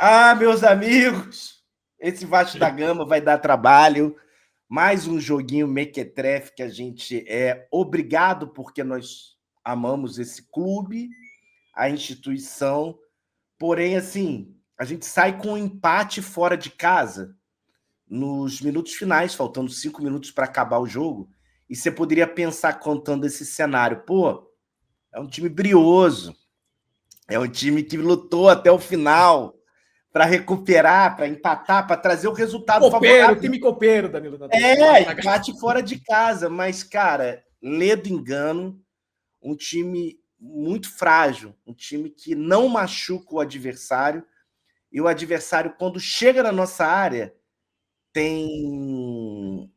Ah, meus amigos, esse Vasco da Gama vai dar trabalho. Mais um joguinho mequetrefe que a gente é obrigado, porque nós amamos esse clube, a instituição. Porém, assim, a gente sai com um empate fora de casa nos minutos finais, faltando 5 minutos para acabar o jogo. E você poderia pensar, contando esse cenário, pô, é um time brioso, é um time que lutou até o final para recuperar, para empatar, para trazer o resultado favorável. Time copeiro, Danilo. Empate fora de casa, mas, cara, lê do engano, um time muito frágil, um time que não machuca o adversário, e o adversário, quando chega na nossa área, tem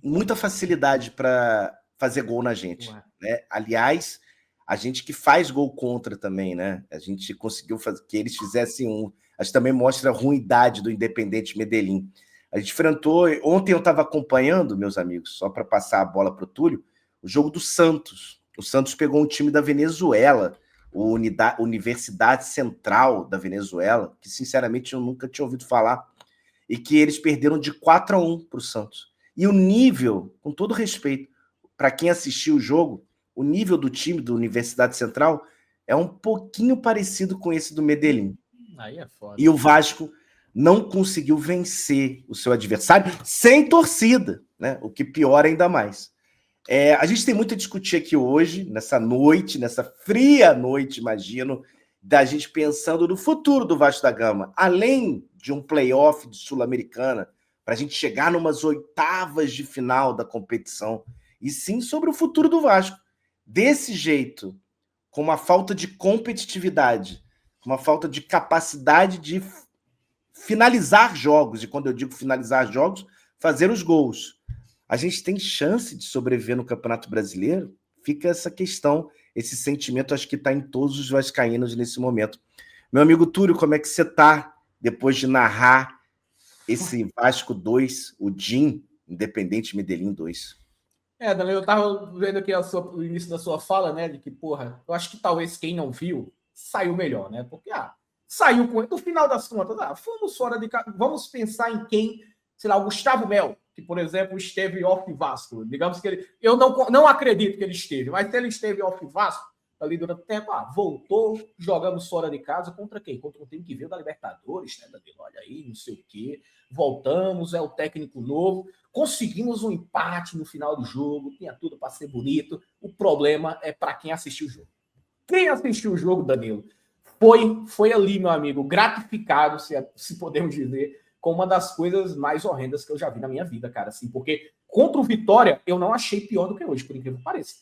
muita facilidade para fazer gol na gente. Né? Aliás, a gente que faz gol contra também, né? A gente conseguiu fazer que eles fizessem um. Acho que também mostra a ruindade do Independente Medellín. A gente enfrentou. Ontem eu estava acompanhando, meus amigos, só para passar a bola para o Túlio, o jogo do Santos. O Santos pegou um time da Venezuela, Universidade Central da Venezuela, que sinceramente eu nunca tinha ouvido falar, e que eles perderam de 4-1 para o Santos. E o nível, com todo respeito, para quem assistiu o jogo, o nível do time da Universidade Central é um pouquinho parecido com esse do Medellín. Aí é foda. E o Vasco não conseguiu vencer o seu adversário sem torcida, né? O que piora ainda mais. A gente tem muito a discutir aqui hoje, nessa noite, nessa fria noite, imagino, da gente pensando no futuro do Vasco da Gama. Além de um play-off de Sul-Americana, para a gente chegar numas oitavas de final da competição, e sim sobre o futuro do Vasco. Desse jeito, com uma falta de competitividade, com uma falta de capacidade de finalizar jogos, e quando eu digo finalizar jogos, fazer os gols. A gente tem chance de sobreviver no Campeonato Brasileiro? Fica essa questão, esse sentimento, acho que está em todos os vascaínos nesse momento. Meu amigo Túlio, como é que você está depois de narrar esse Vasco 2, o DIM, Independente Medellín 2? Danilo, eu tava vendo aqui o início da sua fala, né, de que, porra, eu acho que talvez quem não viu saiu melhor, né, porque, saiu com... No final das contas, fomos fora de casa, vamos pensar em quem, sei lá, o Gustavo Mel, que, por exemplo, esteve off Vasco, digamos que ele... Eu não acredito que ele esteve, mas se ele esteve off Vasco, ali durante o tempo, voltou, jogamos fora de casa, contra quem? Contra um time que veio da Libertadores, né, Danilo? Olha aí, não sei o quê, voltamos, é o técnico novo, conseguimos um empate no final do jogo, tinha tudo para ser bonito, o problema é para quem assistiu o jogo. Quem assistiu o jogo, Danilo, foi ali, meu amigo, gratificado, se podemos dizer, com uma das coisas mais horrendas que eu já vi na minha vida, cara, assim, porque contra o Vitória eu não achei pior do que hoje, por incrível que pareça.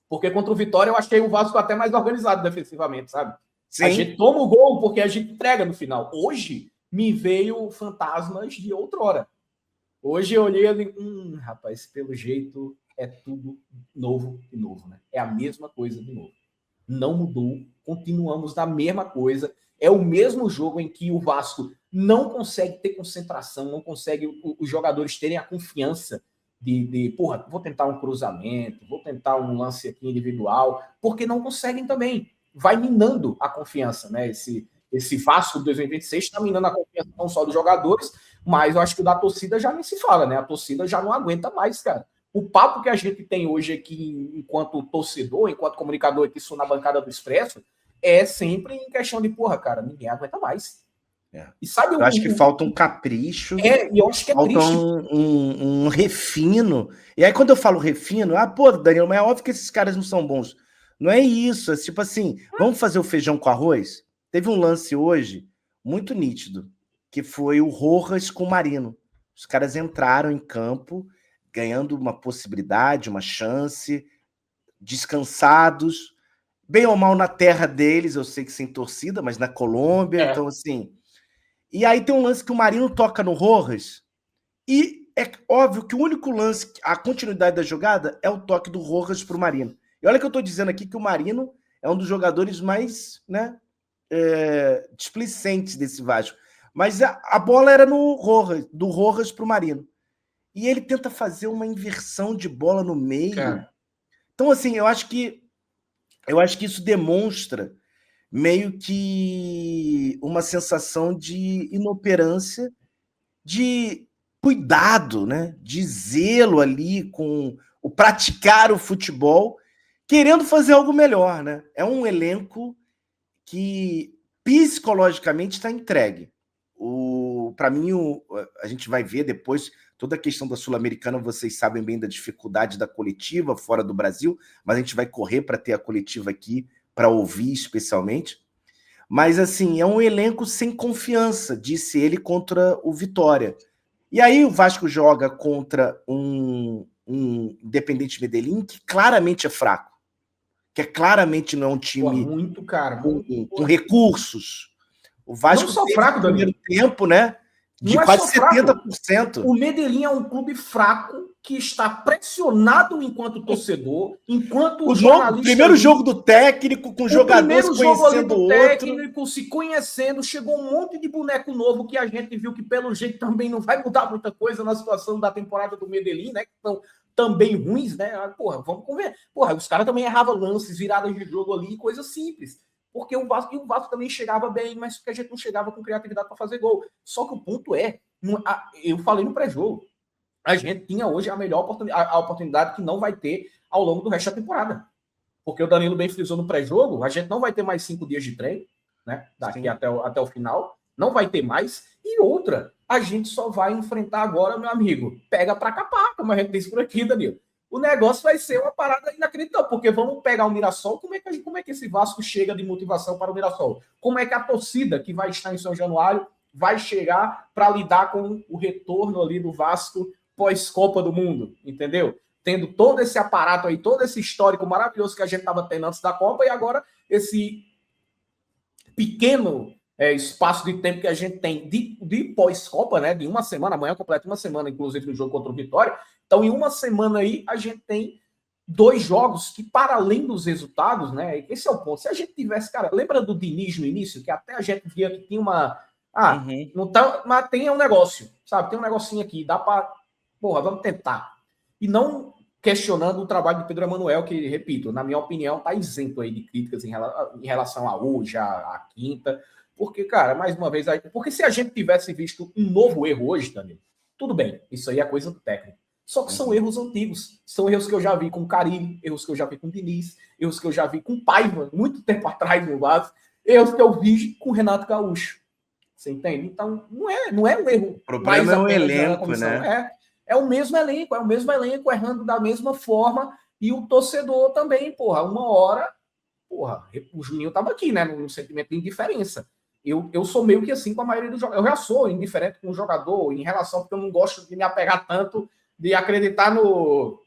Porque contra o Vitória eu achei o Vasco até mais organizado defensivamente, sabe? Sim. A gente toma o gol porque a gente entrega no final. Hoje me veio fantasmas de outrora. Hoje eu olhei ali, rapaz, pelo jeito é tudo novo de novo, né? É a mesma coisa de novo. Não mudou, continuamos na mesma coisa. É o mesmo jogo em que o Vasco não consegue ter concentração, não consegue os jogadores terem a confiança porra, vou tentar um cruzamento, vou tentar um lance aqui individual, porque não conseguem também. Vai minando a confiança, né? Esse Vasco de 2026 está minando a confiança não só dos jogadores, mas eu acho que o da torcida já nem se fala, né? A torcida já não aguenta mais, cara. O papo que a gente tem hoje aqui, enquanto torcedor, enquanto comunicador aqui na bancada do Expresso, é sempre em questão de, porra, cara, ninguém aguenta mais. E sabe, eu acho que falta um capricho, e eu acho que falta um refino. E aí, quando eu falo refino, pô, Danilo, mas é óbvio que esses caras não são bons. Não é isso, é tipo assim, vamos fazer o feijão com arroz? Teve um lance hoje muito nítido, que foi o Rojas com o Marino. Os caras entraram em campo, ganhando uma possibilidade, uma chance, descansados, bem ou mal na terra deles, eu sei que sem torcida, mas na Colômbia, então assim... E aí tem um lance que o Marino toca no Rojas, e é óbvio que o único lance, a continuidade da jogada, é o toque do Rojas para o Marino. E olha que eu estou dizendo aqui que o Marino é um dos jogadores mais, né, displicentes desse Vasco. Mas a bola era no Rojas, do Rojas para o Marino. E ele tenta fazer uma inversão de bola no meio. Então, assim, eu acho que isso demonstra meio que uma sensação de inoperância, de cuidado, né? De zelo ali com o praticar o futebol, querendo fazer algo melhor, né? É um elenco que psicologicamente está entregue. Para mim, a gente vai ver depois toda a questão da Sul-Americana, vocês sabem bem da dificuldade da coletiva fora do Brasil, mas a gente vai correr para ter a coletiva aqui, para ouvir especialmente. Mas, assim, é um elenco sem confiança, disse ele, contra o Vitória. E aí o Vasco joga contra um Independente Medellín que claramente é fraco, que claramente não é um time muito, cara, com recursos. O Vasco não só teve fraco, no primeiro tempo, né? De não é quase só fraco. 70%. O Medellín é um clube fraco que está pressionado enquanto torcedor, enquanto o primeiro jogo do técnico, com jogadores conhecendo o outro. Técnico, se conhecendo, chegou um monte de boneco novo que a gente viu que, pelo jeito, também não vai mudar muita coisa na situação da temporada do Medellín, né? Que estão também ruins, né? Porra, vamos conver. Porra, os caras também erravam lances, viradas de jogo ali, coisa simples. Porque o Vasco também chegava bem, mas porque a gente não chegava com criatividade para fazer gol. Só que o ponto é, eu falei no pré-jogo, a gente tinha hoje a melhor oportunidade que não vai ter ao longo do resto da temporada. Porque o Danilo bem frisou no pré-jogo, a gente não vai ter mais 5 dias de treino, né? Daqui até o final. Não vai ter mais. E outra, a gente só vai enfrentar agora, meu amigo, pega para capar, como a gente disse por aqui, Danilo. O negócio vai ser uma parada inacreditável, porque vamos pegar o Mirassol, como é que esse Vasco chega de motivação para o Mirassol? Como é que a torcida que vai estar em São Januário vai chegar para lidar com o retorno ali do Vasco pós-Copa do Mundo, entendeu? Tendo todo esse aparato aí, todo esse histórico maravilhoso que a gente estava tendo antes da Copa e agora esse pequeno espaço de tempo que a gente tem de pós-Copa, né? De uma semana, amanhã completa uma semana, inclusive, no jogo contra o Vitória. Então, em uma semana aí, a gente tem 2 jogos que, para além dos resultados, né? Esse é o ponto. Se a gente tivesse, cara, lembra do Diniz no início, que até a gente via que tinha uma. Não tá, mas tem um negócio, sabe? Tem um negocinho aqui, dá para. Porra, vamos tentar. E não questionando o trabalho do Pedro Emanuel, que, repito, na minha opinião, tá isento aí de críticas em relação a hoje, a quinta. Porque, cara, mais uma vez, porque se a gente tivesse visto um novo erro hoje, Danilo, tudo bem, isso aí é coisa do técnico. Só que são erros antigos. São erros que eu já vi com o Carille, erros que eu já vi com o Diniz, erros que eu já vi com o Paiva, muito tempo atrás no Vasco, erros que eu vi com o Renato Gaúcho. Você entende? Então, não é um erro. O problema é o elenco, né? É o mesmo elenco, errando da mesma forma, e o torcedor também, porra, uma hora, porra, o Juninho tava aqui, né, no sentimento de indiferença. Eu sou meio que assim com a maioria dos jogadores. Eu já sou indiferente com o jogador em relação, porque eu não gosto de me apegar tanto, de acreditar no...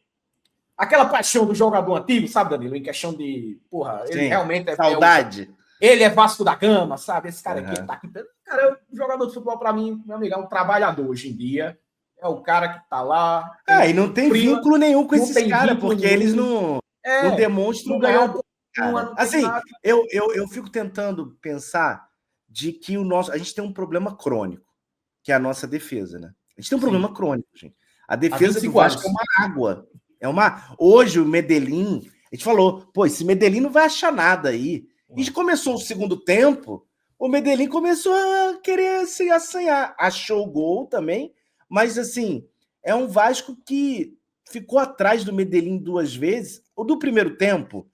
Aquela paixão do jogador antigo, sabe, Danilo? Em questão de, porra, ele realmente saudade. Ele é Vasco da Gama, sabe? Esse cara aqui tá aqui. Cara, o jogador de futebol, pra mim, meu amigo, é um trabalhador hoje em dia. É o cara que tá lá. E não tem vínculo nenhum com esses caras, porque eles não demonstram nada. Assim, eu fico tentando pensar de que a gente tem um problema crônico, que é a nossa defesa, né? A gente tem um problema crônico, gente. A defesa do Vasco é uma água. Hoje o Medellín, a gente falou, pô, esse Medellín não vai achar nada aí. E começou o segundo tempo, o Medellín começou a querer se assanhar. Achou o gol também, mas assim, é um Vasco que ficou atrás do Medellín 2 vezes. O do primeiro tempo,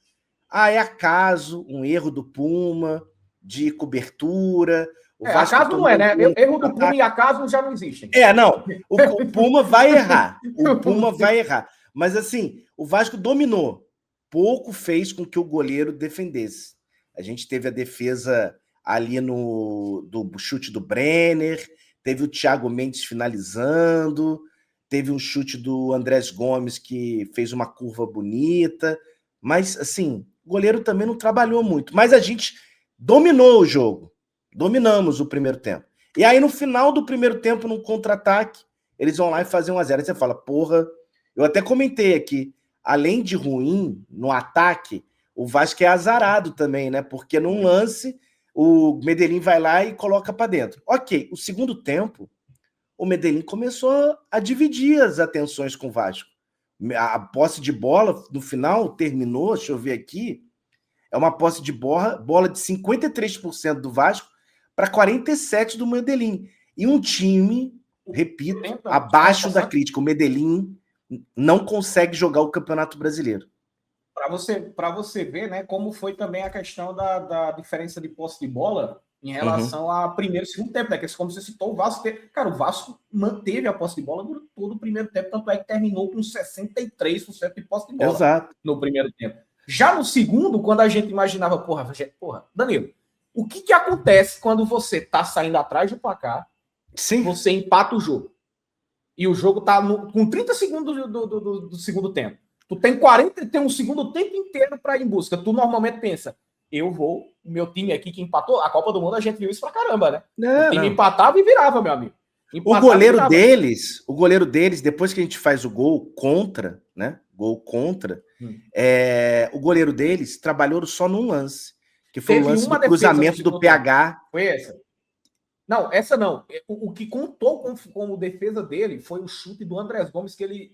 é acaso, um erro do Puma, de cobertura. O Vasco acaso não é, né? Erro do Puma e acaso já não existem. Não. O Puma vai errar. O Puma vai errar. Mas assim, o Vasco dominou. Pouco fez com que o goleiro defendesse. A gente teve a defesa ali do chute do Brenner, teve o Thiago Mendes finalizando, teve um chute do Andrés Gomes que fez uma curva bonita, mas assim, o goleiro também não trabalhou muito, mas a gente dominou o jogo, dominamos o primeiro tempo. E aí no final do primeiro tempo, num contra-ataque, eles vão lá e fazem 1-0. Aí você fala, porra, eu até comentei aqui, além de ruim no ataque, o Vasco é azarado também, né? Porque num lance, o Medellín vai lá e coloca para dentro. Ok, o segundo tempo, o Medellín começou a dividir as atenções com o Vasco. A posse de bola, no final, terminou, deixa eu ver aqui, é uma posse de bola de 53% do Vasco para 47% do Medellín. E um time, repito, abaixo da crítica. O Medellín não consegue jogar o Campeonato Brasileiro. Para você ver, né, como foi também a questão da diferença de posse de bola em relação a primeiro e segundo tempo, né? Que como você citou, o Vasco o Vasco manteve a posse de bola durante todo o primeiro tempo, tanto é que terminou com 63% de posse de bola no primeiro tempo. Já no segundo, quando a gente imaginava, porra, Danilo, o que acontece quando você tá saindo atrás do placar, você empata o jogo, e o jogo tá com 30 segundos do segundo tempo. Tu tem um segundo tempo inteiro para ir em busca. Tu normalmente pensa, o meu time aqui que empatou, a Copa do Mundo a gente viu isso pra caramba, né? O time empatava e virava, meu amigo. O goleiro deles, depois que a gente faz o gol contra, né? O goleiro deles trabalhou só num lance, que foi o lance do cruzamento do PH. Foi essa? Não, essa não. O que contou como defesa dele foi o chute do Andrés Gomes, que ele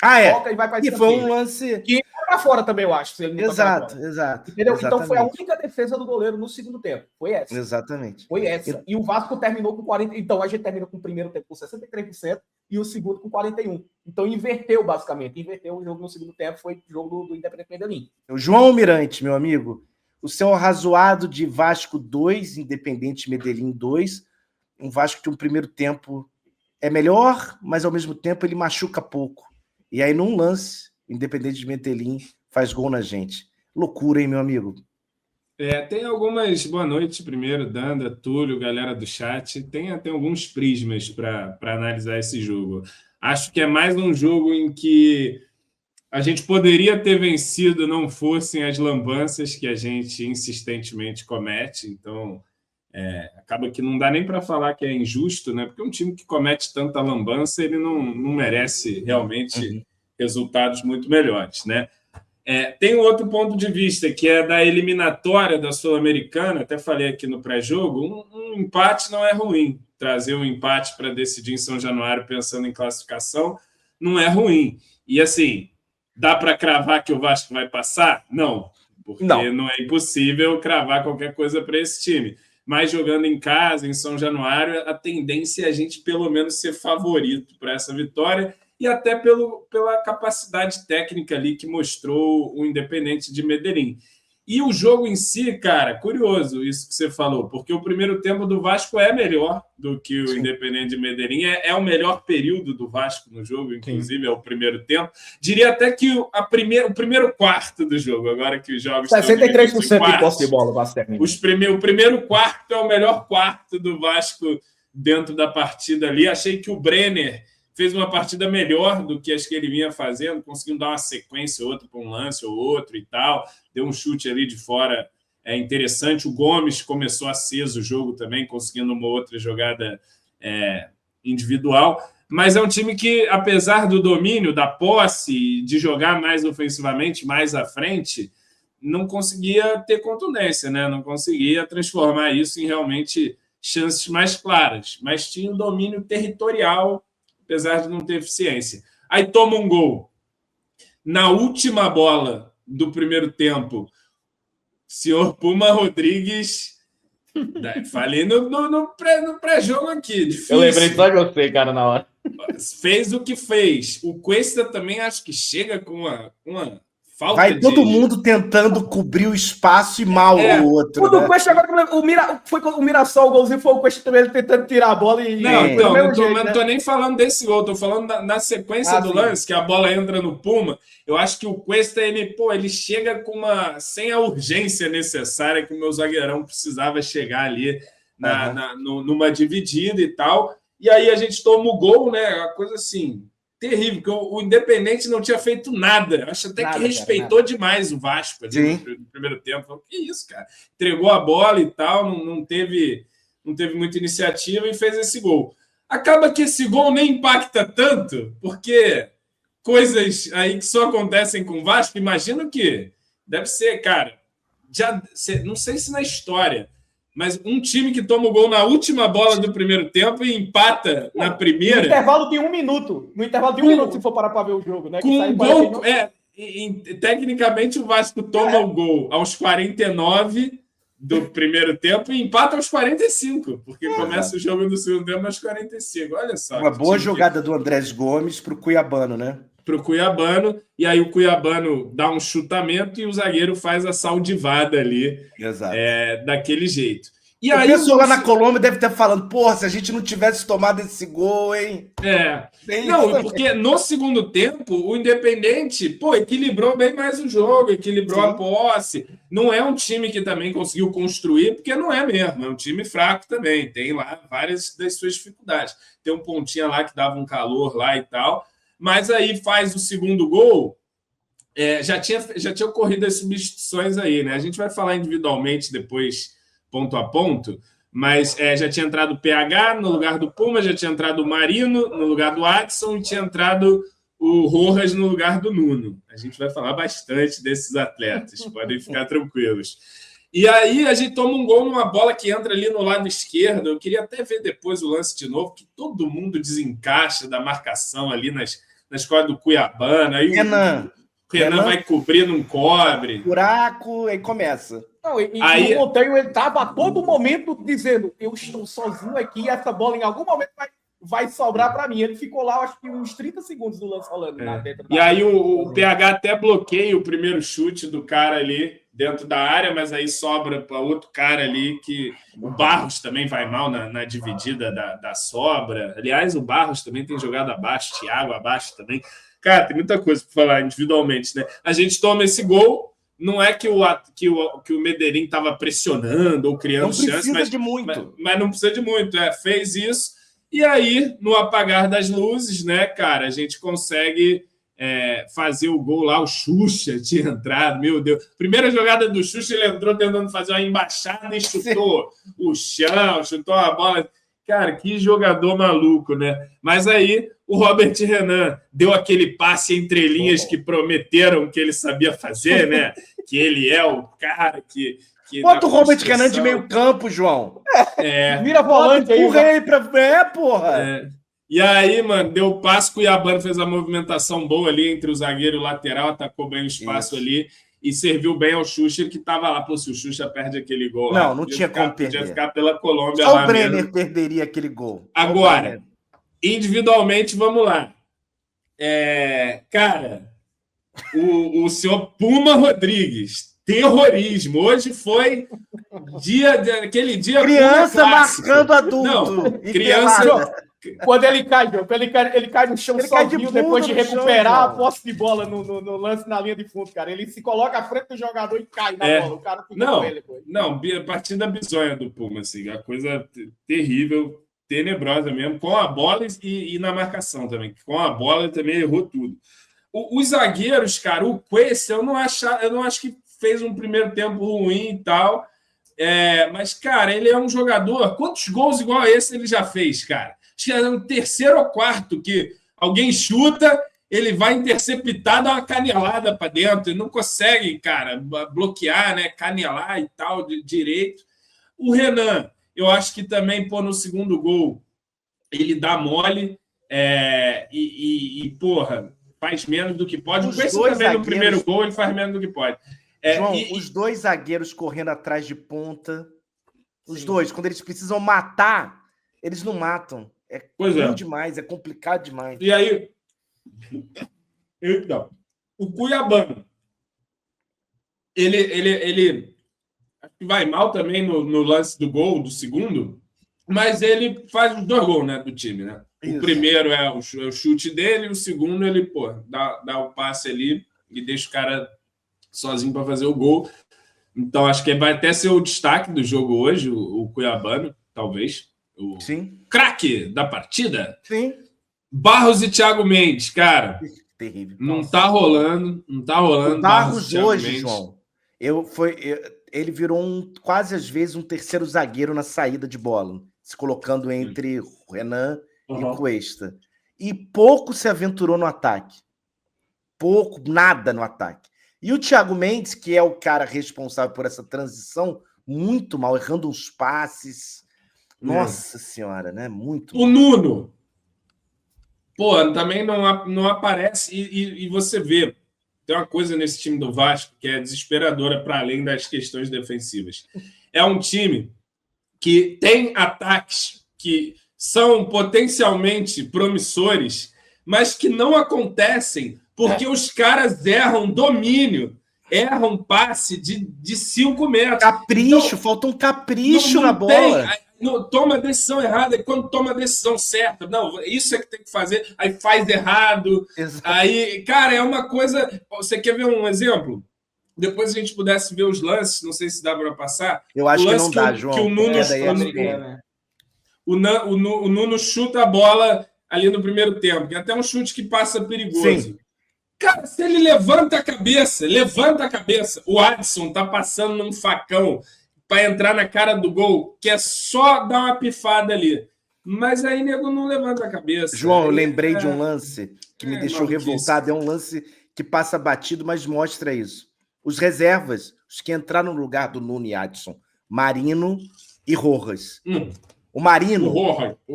toca e vai para escanteio. E foi um lance... Que vai para fora também, eu acho. Se ele não exato. Entendeu? Exatamente. Então foi a única defesa do goleiro no segundo tempo. Foi essa. Exatamente. Foi essa. E o Vasco terminou com 40%. Então a gente terminou com o primeiro tempo com 63% e o segundo com 41%. Então inverteu, basicamente. Inverteu o jogo no segundo tempo. Foi o jogo do Independente Medellín. O João Almirante, meu amigo. O seu arrazoado de Vasco 2, Independente Medellín 2. Um Vasco que um primeiro tempo é melhor, mas ao mesmo tempo ele machuca pouco. E aí, num lance, Independente de Medellín faz gol na gente. Loucura, hein, meu amigo? Tem algumas... Boa noite primeiro, Danda, Túlio, galera do chat. Tem até alguns prismas para analisar esse jogo. Acho que é mais um jogo em que a gente poderia ter vencido, não fossem as lambanças que a gente insistentemente comete. Então... acaba que não dá nem para falar que é injusto, né? Porque um time que comete tanta lambança, ele não merece realmente resultados muito melhores, né? Tem um outro ponto de vista, que é da eliminatória da Sul-Americana, até falei aqui no pré-jogo, um empate não é ruim. Trazer um empate para decidir em São Januário pensando em classificação não é ruim. E assim, dá para cravar que o Vasco vai passar? Não, porque não é impossível cravar qualquer coisa para esse time. Mas jogando em casa, em São Januário, a tendência é a gente, pelo menos, ser favorito para essa vitória e até pela capacidade técnica ali que mostrou o Independente de Medellín. E o jogo em si, cara, curioso isso que você falou, porque o primeiro tempo do Vasco é melhor do que o Independente de Medellín, é o melhor período do Vasco no jogo, inclusive, é o primeiro tempo. Diria até que o primeiro quarto do jogo, agora que os jogos 63% de posse de bola, o Vasco termina. O primeiro quarto é o melhor quarto do Vasco dentro da partida ali. Achei que o Brenner fez uma partida melhor do que as que ele vinha fazendo, conseguindo dar uma sequência, outra para um lance ou outro e tal. Deu um chute ali de fora interessante. O Gomes começou aceso o jogo também, conseguindo uma outra jogada individual. Mas é um time que, apesar do domínio, da posse, de jogar mais ofensivamente, mais à frente, não conseguia ter contundência, né? Não conseguia transformar isso em realmente chances mais claras. Mas tinha um domínio territorial, apesar de não ter eficiência. Aí toma um gol. Na última bola do primeiro tempo, senhor Puma Rodrigues... Falei no pré-jogo aqui. Difícil. Eu lembrei só de você, cara, na hora. Fez o que fez. O Cuesta também acho que chega com uma falta vai todo mundo tentando cobrir o espaço e mal o outro. Quando o Cuesta agora, foi o Mirassol, o golzinho foi o Cuesta também tentando tirar a bola e... Não tô nem falando desse gol, tô falando na sequência do lance, que a bola entra no Puma. Eu acho que o Cuesta, ele chega sem a urgência necessária que o meu zagueirão precisava chegar ali numa dividida e tal. E aí a gente toma o gol, né? Uma coisa assim... terrível, porque o Independente não tinha feito nada. Acho até que respeitou demais o Vasco ali no primeiro tempo. Falei, que isso, cara? Entregou a bola e tal, não teve muita iniciativa e fez esse gol. Acaba que esse gol nem impacta tanto, porque coisas aí que só acontecem com o Vasco, imagino que deve ser, cara, não sei se na história, mas um time que toma o gol na última bola do primeiro tempo e empata na primeira... No intervalo de um minuto. Se for parar para ver o jogo, né? Com um gol... tecnicamente, o Vasco toma o gol aos 49 do primeiro tempo e empata aos 45, porque começa o jogo do segundo tempo aos 45. Olha só. Uma boa jogada do Andrés Gomes para o Cuiabano, né? Para o Cuiabano, e aí o Cuiabano dá um chutamento e o zagueiro faz a saudivada ali, daquele jeito. E o aí pessoal lá na Colômbia deve estar falando, porra, se a gente não tivesse tomado esse gol, hein? Não, porque no segundo tempo, o Independente, equilibrou bem mais o jogo, equilibrou a posse. Não é um time que também conseguiu construir, porque não é mesmo, é um time fraco também. Tem lá várias das suas dificuldades. Tem um pontinha lá que dava um calor lá e tal, mas aí faz o segundo gol. Já tinha ocorrido as substituições aí, né? A gente vai falar individualmente depois, ponto a ponto, mas já tinha entrado o PH no lugar do Puma, já tinha entrado o Marino no lugar do Adson e tinha entrado o Rojas no lugar do Nuno. A gente vai falar bastante desses atletas, podem ficar tranquilos. E aí a gente toma um gol numa bola que entra ali no lado esquerdo. Eu queria até ver depois o lance de novo, que todo mundo desencaixa da marcação ali na escola do Cuiabano. Aí o Renan vai cobrir, não cobre. Buraco, aí começa. Não, aí, o Monteiro, ele estava a todo momento dizendo, eu estou sozinho aqui, essa bola em algum momento vai sobrar para mim. Ele ficou lá, acho que uns 30 segundos do lance rolando. E aí o PH até bloqueia o primeiro chute do cara ali dentro da área, mas aí sobra para outro cara ali, que o Barros também vai mal na dividida da sobra. Aliás, o Barros também tem jogado abaixo, o Thiago abaixo também. Cara, tem muita coisa para falar individualmente, né? A gente toma esse gol, não é que o Medellín estava pressionando ou criando chances, mas não precisa de muito. Fez isso, e aí, no apagar das luzes, né, cara, a gente consegue fazer o gol lá. O Xuxa tinha entrado, meu Deus. Primeira jogada do Xuxa, ele entrou tentando fazer uma embaixada e chutou o chão, chutou a bola. Cara, que jogador maluco, né? Mas aí o Robert Renan deu aquele passe entre linhas que prometeram que ele sabia fazer, né? Que ele é o cara que bota o Robert Renan de meio campo, João. Vira volante aí. O rei porra. E aí, mano, deu o passe, Cuiabano fez a movimentação boa ali entre o zagueiro e o lateral, atacou bem o espaço ali e serviu bem ao Xuxa, que estava lá. Pô, se o Xuxa perde aquele gol lá... Não tinha como perder. Podia ficar pela Colômbia Só lá o Brenner mesmo. perderia aquele gol. Agora, individualmente, vamos lá. Cara, o senhor Puma Rodrigues, terrorismo. Hoje foi aquele dia... Criança marcando adulto. Não, criança... Quando ele cai no chão sozinho, depois de recuperar a posse de bola no lance na linha de fundo, cara. Ele se coloca à frente do jogador e cai na bola. O cara fica com ele depois. Não, partida bizonha do Puma, assim, a coisa terrível, tenebrosa mesmo, com a bola e na marcação também. Com a bola ele também errou tudo. Os zagueiros, cara, o Cuesta, eu não acho que fez um primeiro tempo ruim e tal, mas, cara, ele é um jogador... Quantos gols igual a esse ele já fez, cara? Acho que é o terceiro ou quarto que alguém chuta, ele vai interceptar, dá uma canelada para dentro, e não consegue, cara, bloquear, né? Canelar e tal, direito. O Renan, eu acho que também, no segundo gol, ele dá mole porra, faz menos do que pode. O Cuesta também no primeiro gol, ele faz menos do que pode. João, os dois zagueiros correndo atrás de ponta, os dois, quando eles precisam matar, eles não matam. É ruim demais, é complicado demais. E aí, então, o Cuiabano, ele vai mal também no lance do gol, do segundo, mas ele faz os 2 gols, né, do time, né? Isso. O primeiro é o chute dele, o segundo ele, dá o passe ali e deixa o cara sozinho para fazer o gol. Então, acho que vai até ser o destaque do jogo hoje, o Cuiabano, talvez. O craque da partida. Sim. Barros e Thiago Mendes, cara. Terrível. Não tá rolando. O Barros hoje, João, ele virou quase às vezes um terceiro zagueiro na saída de bola, se colocando entre Renan e Cuesta. E pouco se aventurou no ataque. Nada no ataque. E o Thiago Mendes, que é o cara responsável por essa transição, muito mal, errando uns passes. Nossa senhora, né? Muito. O Nuno, também não aparece. E você vê, tem uma coisa nesse time do Vasco que é desesperadora para além das questões defensivas. É um time que tem ataques que são potencialmente promissores, mas que não acontecem porque os caras erram domínio, erram passe de 5 metros. Capricho, então, falta um capricho na bola. Toma a decisão errada, e quando toma a decisão certa, não, isso é que tem que fazer, aí faz errado. Exato. Aí, cara, é uma coisa... Você quer ver um exemplo? Depois a gente pudesse ver os lances, não sei se dá para passar. Eu acho que não dá, João. Que o Nuno chuta a bola ali no primeiro tempo, que é até um chute que passa perigoso. Sim. Cara, se ele levanta a cabeça, o Adson tá passando num facão para entrar na cara do gol, que é só dar uma pifada ali. Mas aí nego não levanta a cabeça. João, eu lembrei de um lance que me deixou revoltado. É um lance que passa batido, mas mostra isso. Os reservas, os que entraram no lugar do Nuno e Adson, Marino e Rojas. O Marino,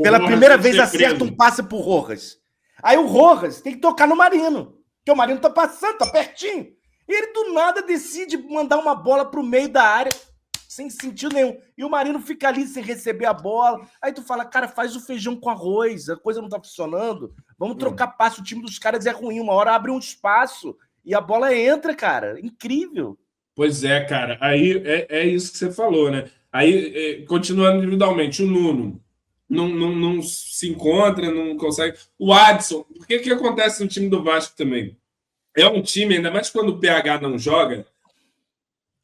pela primeira vez, acerta um passe pro Rojas. Aí o Rojas tem que tocar no Marino, porque o Marino tá passando, tá pertinho. E ele do nada decide mandar uma bola pro meio da área, sem sentido nenhum. E o Marino fica ali sem receber a bola. Aí tu fala, cara, faz o feijão com arroz, a coisa não tá funcionando. Vamos trocar passe, o time dos caras é ruim. Uma hora abre um espaço e a bola entra, cara. Incrível. Pois é, cara. Aí é isso que você falou, né? Aí, continuando individualmente, o Nuno não se encontra, não consegue. O Adson, o que acontece no time do Vasco também? É um time, ainda mais quando o PH não joga,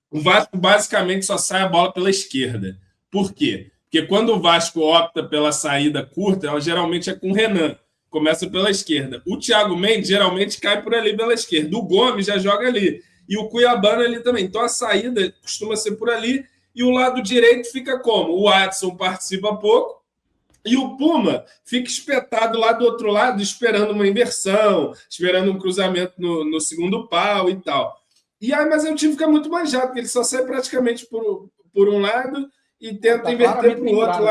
o Vasco basicamente só sai a bola pela esquerda. Por quê? Porque quando o Vasco opta pela saída curta, ela geralmente é com o Renan. Começa pela esquerda. O Thiago Mendes geralmente cai por ali pela esquerda. O Gomes já joga ali. E o Cuiabano ali também. Então a saída costuma ser por ali. E o lado direito fica como? O Adson participa pouco. E o Puma fica espetado lá do outro lado, esperando uma inversão, esperando um cruzamento no segundo pau e tal. E aí, mas o time fica muito manjado, porque ele só sai praticamente por um lado e tenta inverter para o outro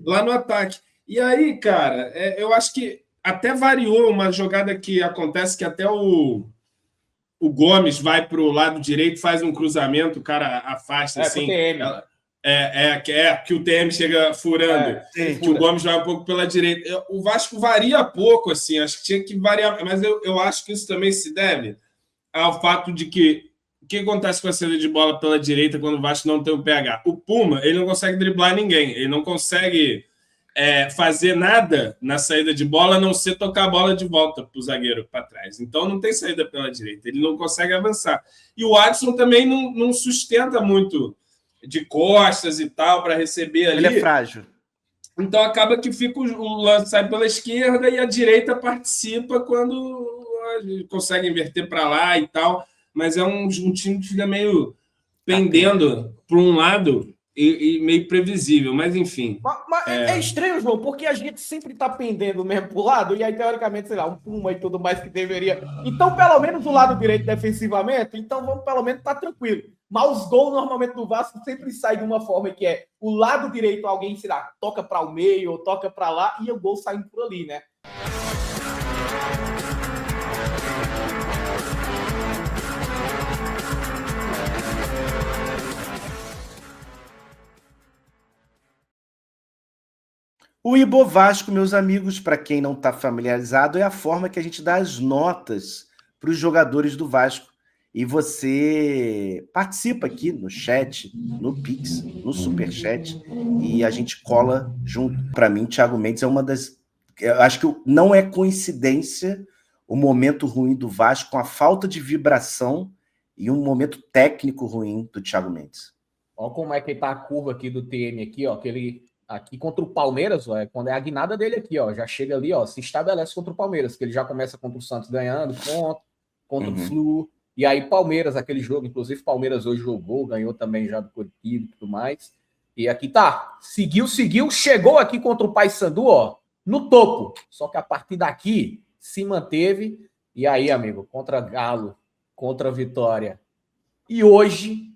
lá no ataque. E aí, cara, eu acho que até variou uma jogada que acontece que até o Gomes vai para o lado direito, faz um cruzamento, o cara afasta assim. Que o TM chega furando, que o Gomes vai um pouco pela direita. O Vasco varia pouco, assim, acho que tinha que variar, mas eu acho que isso também se deve ao fato de que o que acontece com a saída de bola pela direita quando o Vasco não tem o PH? O Puma, ele não consegue driblar ninguém, ele não consegue fazer nada na saída de bola, a não ser tocar a bola de volta para o zagueiro para trás. Então não tem saída pela direita, ele não consegue avançar. E o Adson também não sustenta muito de costas e tal para receber ali. Ele é frágil. Então acaba que fica o lance sai pela esquerda e a direita participa quando consegue inverter para lá e tal. Mas é um time que fica meio pendendo para um lado e meio previsível, mas enfim. Mas é estranho, João, porque a gente sempre está pendendo mesmo para o lado, e aí, teoricamente, sei lá, um Puma e tudo mais que deveria. Então, pelo menos o lado direito defensivamente, então vamos pelo menos estar tranquilo. Mas os gols, normalmente, do Vasco sempre saem de uma forma que é o lado direito, alguém, sei lá, toca para o meio ou toca para lá, e o gol saindo por ali, né? O Ibo Vasco, meus amigos, para quem não está familiarizado, é a forma que a gente dá as notas para os jogadores do Vasco. E você participa aqui no chat, no Pix, no Superchat, e a gente cola junto. Para mim, Thiago Mendes é uma das... Eu acho que não é coincidência o momento ruim do Vasco com a falta de vibração e um momento técnico ruim do Thiago Mendes. Olha como é que está a curva aqui do TM aqui, ó, que ele... Aqui contra o Palmeiras, ó, quando é a guinada dele aqui, ó, já chega ali, ó, se estabelece contra o Palmeiras, que ele já começa contra o Santos ganhando, contra o Flu, e aí Palmeiras, aquele jogo, inclusive Palmeiras hoje jogou, ganhou também já do Coritiba e tudo mais, e aqui tá, seguiu, chegou aqui contra o Paysandu, ó, no topo, só que a partir daqui se manteve, e aí, amigo, contra Galo, contra Vitória, e hoje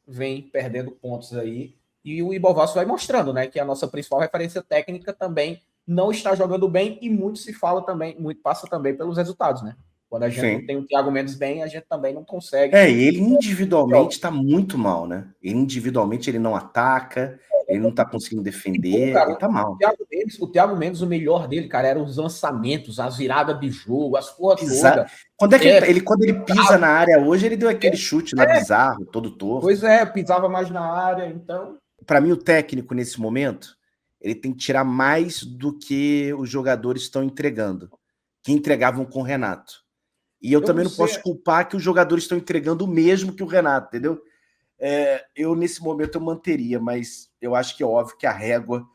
vem perdendo pontos aí. E o Ibo Vasco vai mostrando, né, que a nossa principal referência técnica também não está jogando bem e muito se fala também, muito passa também pelos resultados, né? Quando a gente não tem o Thiago Mendes bem, a gente também não consegue. Ele individualmente está muito mal, né? Ele individualmente ele não ataca, ele não está conseguindo defender, cara, ele tá mal. O Thiago Mendes, o melhor dele, cara, eram os lançamentos, as viradas de jogo, as porra toda. Quando ele pisa na área hoje, ele deu aquele chute lá bizarro, todo torto. Pois é, pisava mais na área, então... Para mim, o técnico, nesse momento, ele tem que tirar mais do que os jogadores estão entregando, que entregavam com o Renato. E eu também não posso culpar que os jogadores estão entregando o mesmo que o Renato, entendeu? Eu, nesse momento, eu manteria, mas eu acho que é óbvio que a régua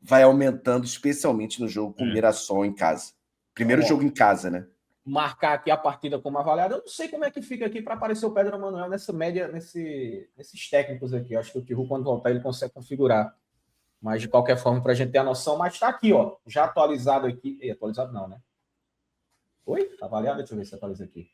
vai aumentando, especialmente no jogo com o Mirassol em casa. Primeiro jogo em casa, né? Marcar aqui a partida como avaliada. Eu não sei como é que fica aqui para aparecer o Pedro Manuel nessa média, nesses técnicos aqui. Eu acho que o Tiru, quando voltar, ele consegue configurar. Mas, de qualquer forma, para a gente ter a noção. Mas está aqui, ó, já atualizado aqui. Atualizado não, né? Oi? Tá avaliado? Deixa eu ver se atualiza aqui.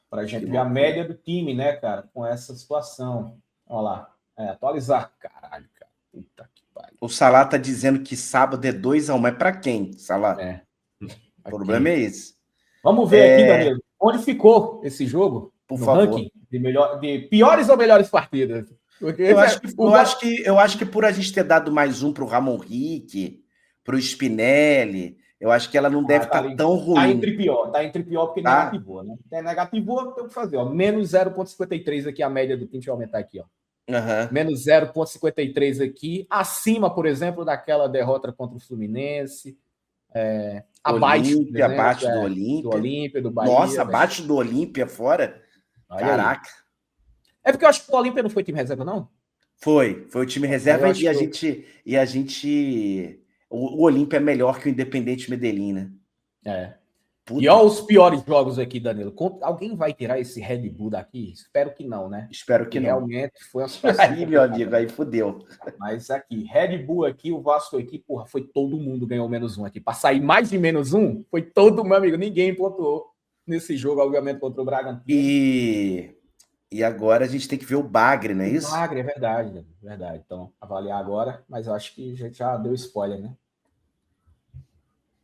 Para a gente ver a média do time, né, cara? Com essa situação. Olha lá. Atualizar. Caralho, cara. Puta que pariu. O Salah tá dizendo que sábado é 2-1. Mas para quem, Salah? O problema é esse. Vamos ver aqui, Danilo. Onde ficou esse jogo? Por favor. Ranking de piores ou melhores partidas? Porque eu acho que por a gente ter dado mais um pro Ramon Rick, pro Spinelli, eu acho que ela não deve estar tão ruim. Tá entre pior porque negativou, né? Negativou, tem o que fazer, ó. Menos 0,53 aqui a média do time. Deixa eu aumentar aqui, ó. Menos 0,53 aqui. Acima, por exemplo, daquela derrota contra o Fluminense. Abaixo do Olímpia. Do Bahia. Nossa, abaixo do Olímpia, fora? Caraca. É porque eu acho que o Olímpia não foi time reserva, não? Foi o time reserva e a gente... O Olímpia é melhor que o Independente Medellín, né? E olha os piores jogos aqui, Danilo. Alguém vai tirar esse Red Bull daqui? Espero que não, né? Espero que não. Realmente foi uma situação. Aí, meu amigo, aí fudeu. Mas aqui, Red Bull aqui, o Vasco aqui, porra, foi todo mundo ganhou menos um aqui. Para sair mais de menos um, foi todo, meu amigo. Ninguém pontuou nesse jogo, obviamente, contra o Bragantino. E agora a gente tem que ver o Bagre, não é isso? O Bagre, é verdade. Então, avaliar agora, mas eu acho que a gente já deu spoiler, né?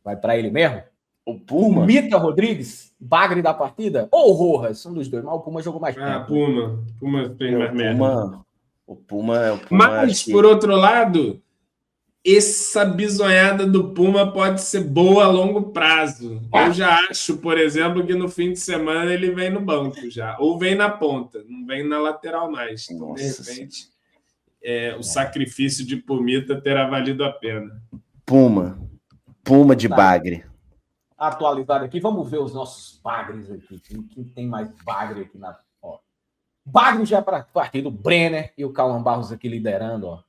Vai para ele mesmo? O Puma? O Mita Rodrigues, Bagre da partida? Ou o Rojas? Um dos dois, mas o Puma jogou mais tempo. Puma tem mais merda. O Puma. Mas, por outro lado, essa bisonhada do Puma pode ser boa a longo prazo. Eu já acho, por exemplo, que no fim de semana ele vem no banco já. Ou vem na ponta, não vem na lateral mais. Então, de repente, o sacrifício de Pumita terá valido a pena. Puma de Bagre. Atualizado aqui, vamos ver os nossos Bagres aqui. Quem tem mais Bagre aqui na... Bagre já para partido, Brenner e o Cauã Barros aqui liderando, ó.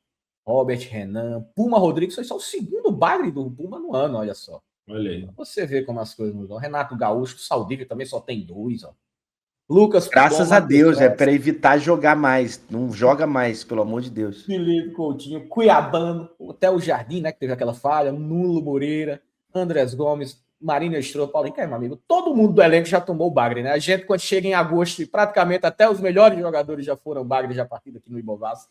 Robert, Renan, Puma Rodrigues, foi só o segundo Bagre do Puma no ano, olha só. Olha aí. Você vê como as coisas mudam. Renato Gaúcho, o Saldívio também só tem 2, ó. Lucas... Graças a Deus, para evitar jogar mais. Não joga mais, pelo amor de Deus. Felipe Coutinho, Cuiabano, até o Jardim, né, que teve aquela falha, Nulo Moreira, Andrés Gomes, Marinho Estrô, Paulinho, meu amigo, todo mundo do elenco já tomou o Bagre, né? A gente, quando chega em agosto, e praticamente até os melhores jogadores já foram Bagre já partido aqui no Ibovaz.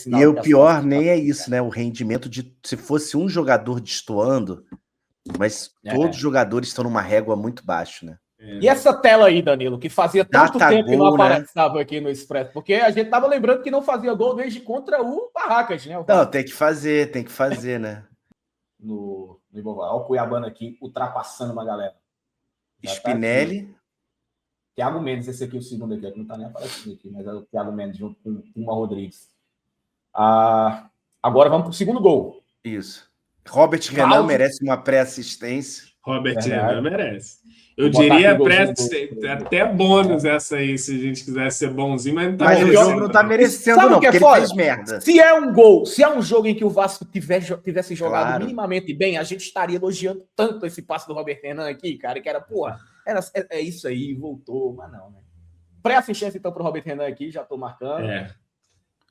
E o pior nem é isso, né? O rendimento se fosse um jogador destoando, mas todos os jogadores estão numa régua muito baixa, né? E essa tela aí, Danilo, que fazia tanto tempo que não aparecava aqui no Expresso, porque a gente tava lembrando que não fazia gol desde contra o Barracas, né? Não, tem que fazer, né? No Ibovaz. Olha o Cuiabano aqui, ultrapassando uma galera. Spinelli. Tá, Thiago Mendes, esse aqui, o segundo aqui, que não tá nem aparecendo aqui, mas é o Thiago Mendes junto com o Puma Rodrigues. Agora vamos pro segundo gol. Isso. Robert Renan merece uma pré-assistência. Robert Renan merece. Eu diria até bônus essa aí, se a gente quisesse ser bonzinho, mas não tá merecendo. Mas o jogo não tá merecendo, não, porque ele fez merda. Se é um gol, se é um jogo em que o Vasco tivesse jogado minimamente bem, a gente estaria elogiando tanto esse passe do Robert Renan aqui, cara, que era, porra, é isso aí, voltou, mas não, né? Pré-assistência, então, pro Robert Renan aqui, já tô marcando.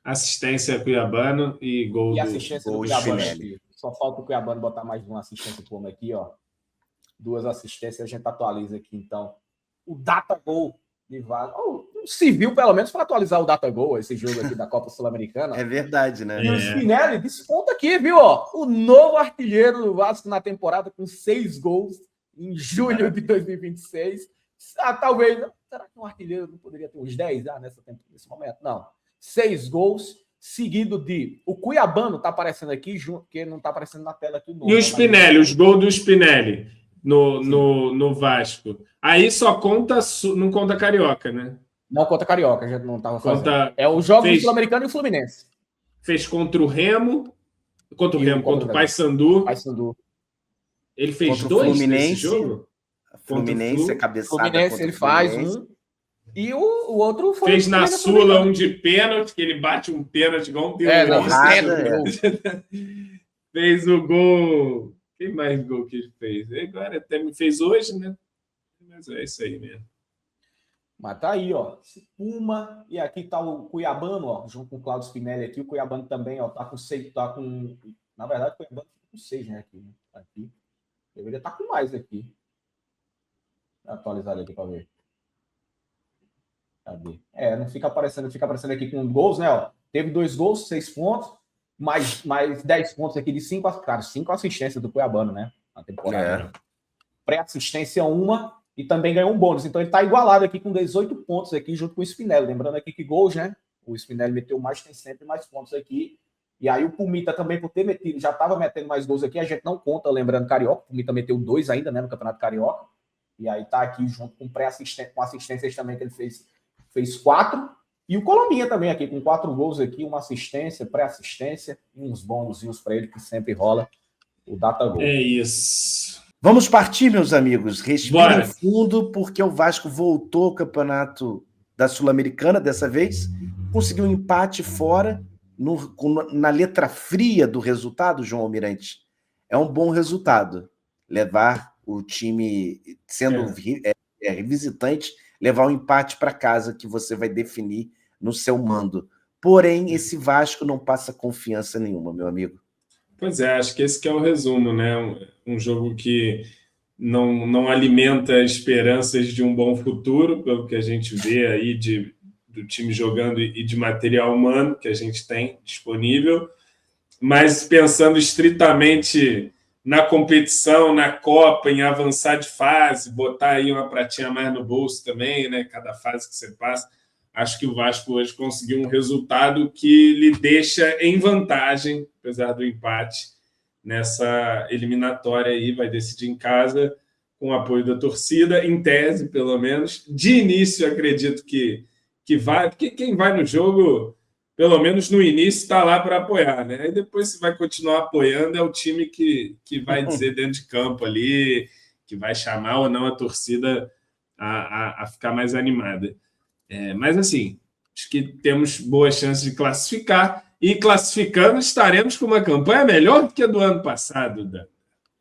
Assistência Cuiabano e gol e assistência do Cuiabano aqui. Só falta o Cuiabano botar mais uma assistência pro homem aqui, ó. 2 assistências, a gente atualiza aqui, então. O Data Gol de Vasco. O Civil, pelo menos, para atualizar o Data Gol, esse jogo aqui da Copa Sul-Americana. É verdade, né? E o Spinelli desponta aqui, viu? Ó, o novo artilheiro do Vasco na temporada, com 6 gols em julho de 2026. Talvez. Será que um artilheiro não poderia ter uns 10 nesse momento? Não. 6 gols, seguido de. O Cuiabano está aparecendo aqui, porque não está aparecendo na tela aqui o nome. E o Spinelli, os gols do Spinelli no Vasco. Aí só conta, não conta Carioca, né? Não conta Carioca, a gente não estava fazendo. É o jogo do Sul-Americano e o Fluminense. Fez contra o Remo. Contra o Paysandu. Ele fez contra 2 Fluminense, nesse jogo? Fluminense, a cabeçada. Fluminense, ele faz um. E o outro foi. Fez na Sula um de pênalti, que ele bate um pênalti igual um terrorista. Fez o gol. Quem mais gol que ele fez? Agora até me fez hoje, né? Mas é isso aí mesmo. Mas tá aí, ó. Puma. E aqui tá o Cuiabano, ó, junto com o Claudio Spinelli aqui. O Cuiabano também, ó, tá com 6. Tá com... Na verdade, o Cuiabano tá com 6, né? Aqui. Deveria estar com mais aqui. Vou atualizar aqui para ver. Cadê? Não fica aparecendo. Fica aparecendo aqui com gols, né? Ó. Teve 2 gols, 6 pontos. Mais 10 pontos aqui de 5. Cara, 5 assistências do Cuiabano, né? Na temporada. Pré-assistência 1 e também ganhou um bônus. Então ele tá igualado aqui com 18 pontos aqui junto com o Spinelli. Lembrando aqui que gols, né? O Spinelli meteu mais, tem sempre mais pontos aqui. E aí o Pumita também, por ter metido, já estava metendo mais gols aqui. A gente não conta, lembrando, Carioca. O Pumita meteu 2 ainda, né? No Campeonato Carioca. E aí tá aqui junto com com assistências também que ele fez 4. E o Colombinha também aqui, com 4 gols aqui, uma assistência, pré-assistência e uns bônusinhos para ele, que sempre rola o data gol. É isso. Vamos partir, meus amigos. Respirem fundo, porque o Vasco voltou ao campeonato da Sul-Americana dessa vez. Conseguiu um empate fora, na letra fria do resultado, João Almirante. É um bom resultado. Levar o time, sendo visitante, levar um empate para casa que você vai definir no seu mando. Porém, esse Vasco não passa confiança nenhuma, meu amigo. Pois é, acho que esse que é o resumo, né? Um jogo que não alimenta esperanças de um bom futuro, pelo que a gente vê aí do time jogando e de material humano que a gente tem disponível, mas pensando estritamente na competição, na Copa, em avançar de fase, botar aí uma pratinha a mais no bolso também, né? Cada fase que você passa. Acho que o Vasco hoje conseguiu um resultado que lhe deixa em vantagem, apesar do empate, nessa eliminatória aí, vai decidir em casa, com o apoio da torcida, em tese, pelo menos. De início, acredito que vai, porque quem vai no jogo, pelo menos no início, está lá para apoiar, né? Aí depois, se vai continuar apoiando, é o time que vai dizer dentro de campo ali, que vai chamar ou não a torcida a ficar mais animada. Mas, assim, acho que temos boas chances de classificar. E classificando, estaremos com uma campanha melhor do que a do ano passado, Dan.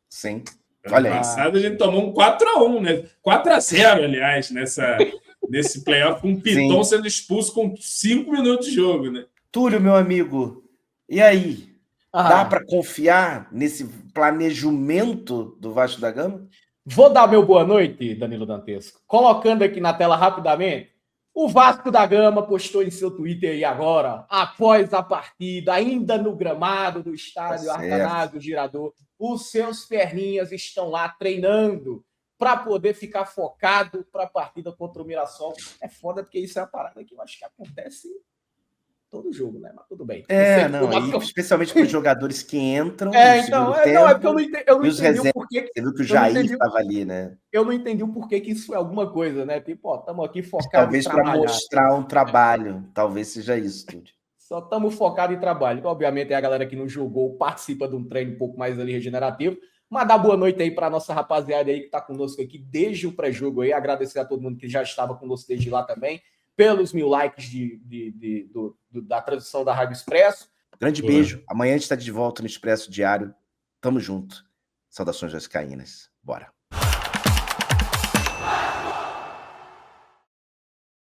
Sim. Ano passado, a gente tomou um 4-1, né? 4-0, aliás, nesse playoff, com o Piton sendo expulso com 5 minutos de jogo, né? Túlio, meu amigo, e aí? Dá para confiar nesse planejamento do Vasco da Gama? Vou dar meu boa noite, Danilo Dantesco. Colocando aqui na tela rapidamente, o Vasco da Gama postou em seu Twitter aí agora, após a partida, ainda no gramado do estádio Arcanásio Girador, os seus perninhas estão lá treinando para poder ficar focado para a partida contra o Mirassol. É foda porque isso é uma parada que eu acho que acontece todo jogo, né? Mas tudo bem. Especialmente com os jogadores que entram porque eu não entendi o porquê. Você viu que o Jair estava ali, né? Eu não entendi o porquê que isso foi alguma coisa, né? Tipo, estamos aqui focados talvez para mostrar um trabalho. Talvez seja isso, Túlio. Só estamos focados em trabalho. Então, obviamente, é a galera que não jogou, participa de um treino um pouco mais ali regenerativo. Mas dá boa noite aí para a nossa rapaziada aí que está conosco aqui desde o pré-jogo aí. Agradecer a todo mundo que já estava conosco desde lá também, pelos 1000 likes da transmissão da Rádio Expresso. Grande beijo. Amanhã a gente está de volta no Expresso Diário. Tamo junto. Saudações vascaínas. Bora.